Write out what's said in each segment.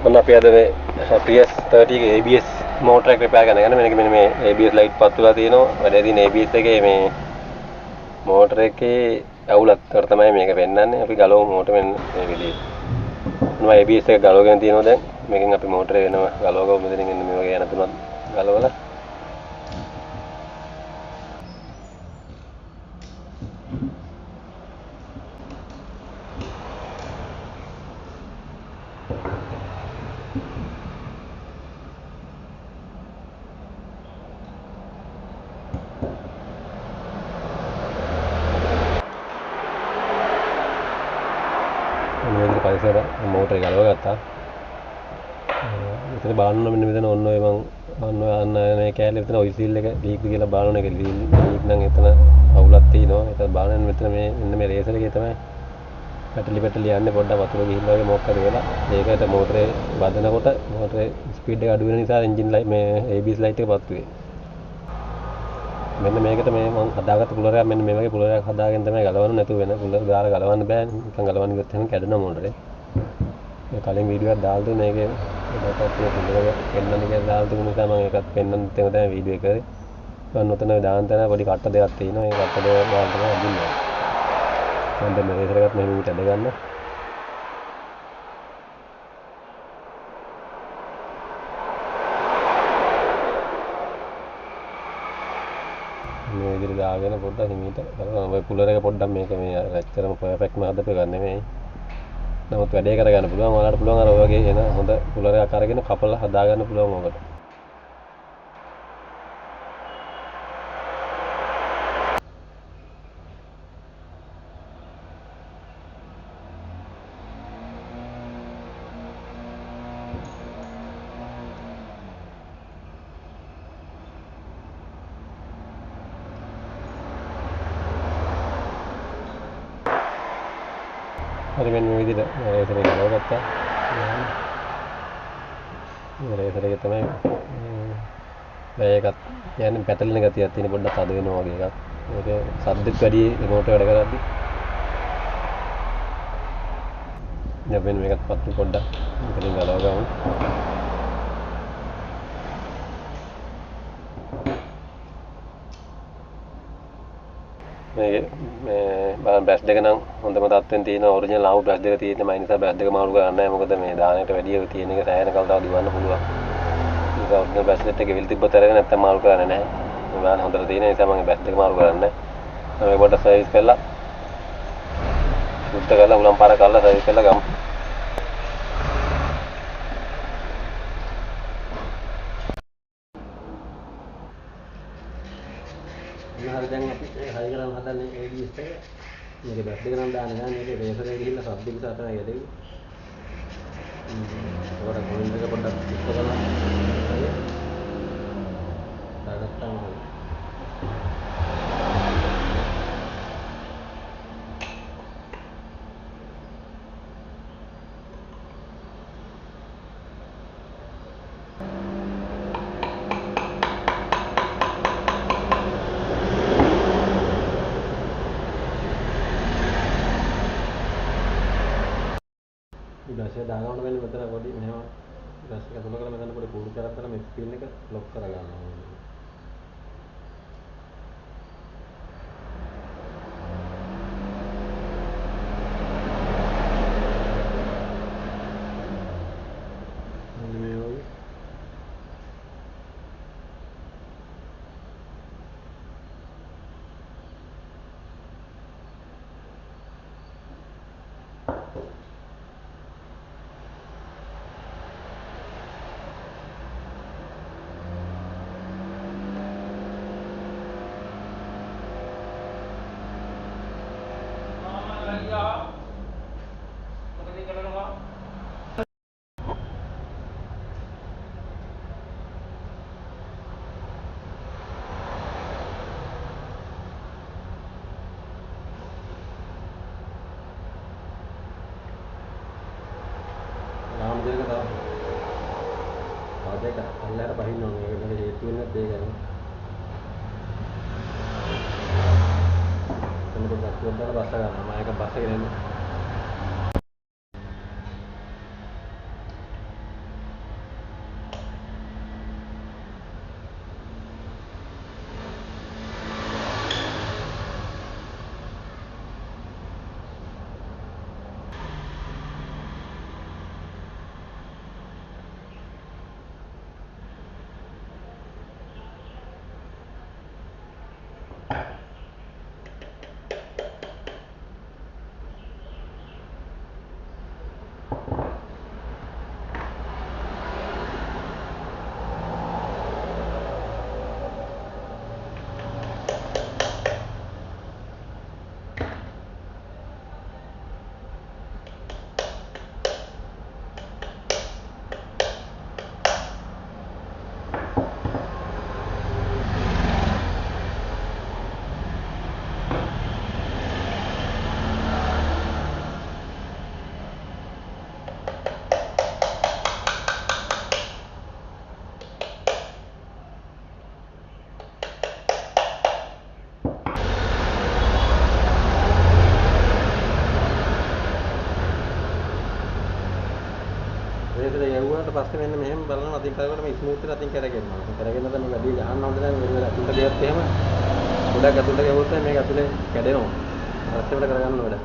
ඔන්න අපි අද මේ Prius 30 ගේ ABS motor එක repair කරන්න යන මෙන්න මේ ABS light පත්තුලා තියෙනවා. වැඩේ තියෙන ABS එකේ මේ motor එකේ අවුලක් තර තමයි මේක පෙන්වන්නේ. අපි ගලවමු motor මෙන්න මේ විදිහට. මොනවා ABS එක ගලවගෙන තියෙනවා දැන්. මේකෙන් අපි motor එක වෙනවා ගලවගමු. මෙතනින් එන්න මේ වගේ යන තුනක් ගලවලා මෙන්න පරිසර motor එක ගලවගත්තා. මෙතන බලන්න මෙන්න මෙතන ඔන්න ඔය මම අන්න මේ කෑල්ල මෙතන ඔයිල් සීල් එක ලීක් කියලා බලන එක ලීක් නම් එතන අවුලක් තියෙනවා. ඒක බලන්න මෙතන මේ මෙන්න මේ රේසර් එකේ තමයි පැටලි යන්නේ පොඩ්ඩක් වතුර ගිහිල්ලා වගේ මොකක් හරි වෙලා. ඒකට මෝටරේ වදනකොට මෝටරේ ස්පීඩ් එක අඩු වෙන නිසා එන්ජින් ලයිට් මේ ABS ලයිට් එක පත්තු වෙයි. මෙන්න මේකට මේ මම හදාගත්ත කුලරයක් මෙන්න මේ වගේ කුලරයක් හදාගෙන තමයි ගලවන්න නැතුව වෙන කුලර ගාලා ගලවන්න බෑ. නිකන් ගලවන්න ගියොත් එහෙනම් කැඩෙනවා මෝටරේ. මේ කලින් වීඩියෝ එකක් දාලා දුන්නා මේකේ ඒකත් කුලර පෙන්නන්න කියලා දාලා තිබුණ නිසා මම ඒකත් පෙන්නන්න තමයි වීඩියෝ එක කරේ. මම උතන දාන්න තැන පොඩි කට්ට දෙකක් තියෙනවා. ඒ කට්ට දෙක ගාලා තමයි අදින්නේ. මම දැන් මේ රේසර් එකත් මෙහෙම විදිහට අද ගන්න. මේ විදිහට දාගෙන පොඩ්ඩක් හිමීට කරනවා. ඔය කුලර් එක පොඩ්ඩක් මේක මේ ඇත්තටම පර්ෆෙක්ට්ම හදපු එක නෙමෙයි. නමුත් වැඩේ කරගන්න පුළුවන්. ඔයාලට පුළුවන් අර ඔය වගේ එන හොඳ කුලර් එකක් අරගෙන කපලා හදාගන්න පුළුවන් ඔකට. හරි මෙන්න මේ විදිහට රේසර් එක ගලවගත්තා. මේ රේසර් එක තමයි මේකත් කියන්නේ පැටලෙන ගතියක් තියෙන පොඩ්ඩක් අද වෙනවා වගේ එකක්. ඒක සද්දෙත් වැඩි රිමෝට් වැඩ කරද්දි. දැන් මෙන්න මේකත් පත්තු පොඩ්ඩක් මෙතනින් ගලවගමු. මේ බ්‍රෂ් දෙක නම් හොඳම තත්ත්වෙන් තියෙන ඔරිජිනල් ආපු බ්‍රෂ් දෙක තියෙන මම නිසා බ්‍රෂ් දෙක මාරු කරන්නේ නැහැ. මොකද මේ දානකට වැඩිය තියෙන එක සෑහෙන කල් තව දිවන්න පුළුවන්. ඒක ඔරිජිනල් බ්‍රෂ් දෙක ගෙවිල් තිබ්බ තරක නැත්තම් මාරු කරන්නේ නැහැ. මේ බාන හොඳට තියෙන නිසා මම බ්‍රෂ් දෙක මාරු කරන්නේ නැහැ. මම මේ පොඩ්ඩක් සර්විස් කරලා සුද්ධ කරලා උලම් පාර කරලා සර්විස් කරලා ගමු. හරි දැන් අපි හයි කරන් හදන්නේ ABS එක. මේක බැස් දෙක නම් දාන්නේ නැහැ. මේක රේසර් එකේ ගිහිල්ලා සබ් එක නිසා තමයි යදෙන්නේ. ඒකට කොලින් එක පොඩ්ඩක් පිට කරලා හරි. දාගත්තාම හරි. ඊට දාගන්න වෙන්නේ මෙතන පොඩි මෙහෙම ඊට එක තුල කරලා මෙතන පොඩි කූඩු කරක් දාලා මේ ස්ක්‍රීන් එක ලොක් කරගන්න ඕනේ. ඒක අල්ලයට බහින්න ඕනේ. ඒක නේද හේතු වෙන්නේ ඒක නේ. එතනට බස් දාලා බස්ස ගන්නවා. මම ඒක බස් එකේ නෙමෙයි. රේසර් එක යවුවාට පස්සේ මෙන්න මෙහෙම බලනවා අතින් කරකට මේ ස්මූත් එක අතින් කරගෙනවා. කරගෙන නැත්නම් මේ වැඩි ගහන්න හොඳ නැහැ. මෙන්න අතුලට ගියත් එහෙම ගොඩක් අතුලට ගියොත් මේක ඇතුලේ කැඩෙනවා. රස්සෙවට කරගන්න ඕනේ.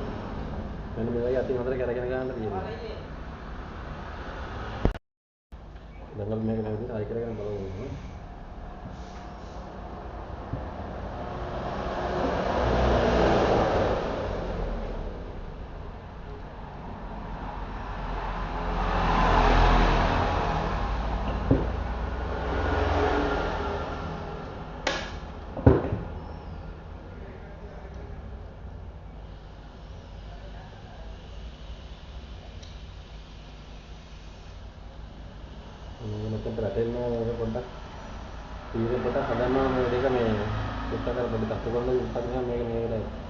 මෙන්න මේ වගේ අතින් හොඳට කරගෙන ගන්න තියෙනවා. දැන් මේක මේ විදිහට හයි කරගෙන බලමු. මෙතන රටෙන්න පොඩ්ඩක් ඊයේ පොඩ්ඩක් හදන්නවා මේ දෙක මේ උත්තර කර පොඩ්ඩක් අතු කරලා උත්තර ගියාම මේක මේ වෙලාවේ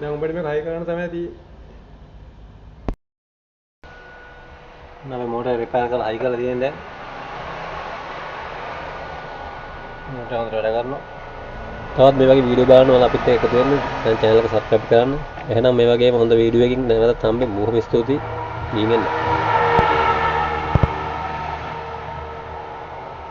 දැන් උඹට මේක හයි කරන්න තමයි තියෙන්නේ. නම මෝටර් රිපෙයාර් කරලා හයි කරලා තියෙන දැන්. මෝටර් හොඳට වැඩ කරනවා. තවත් මේ වගේ වීඩියෝ බලන්න අපිත් එක්ක එකතු වෙන්න. දැන් channel එක subscribe කරන්න. එහෙනම් මේ වගේම හොඳ වීඩියෝ එකකින් නැවතත් හම්බෙමු. බොහොම ස්තුතියි. ඊමෙන්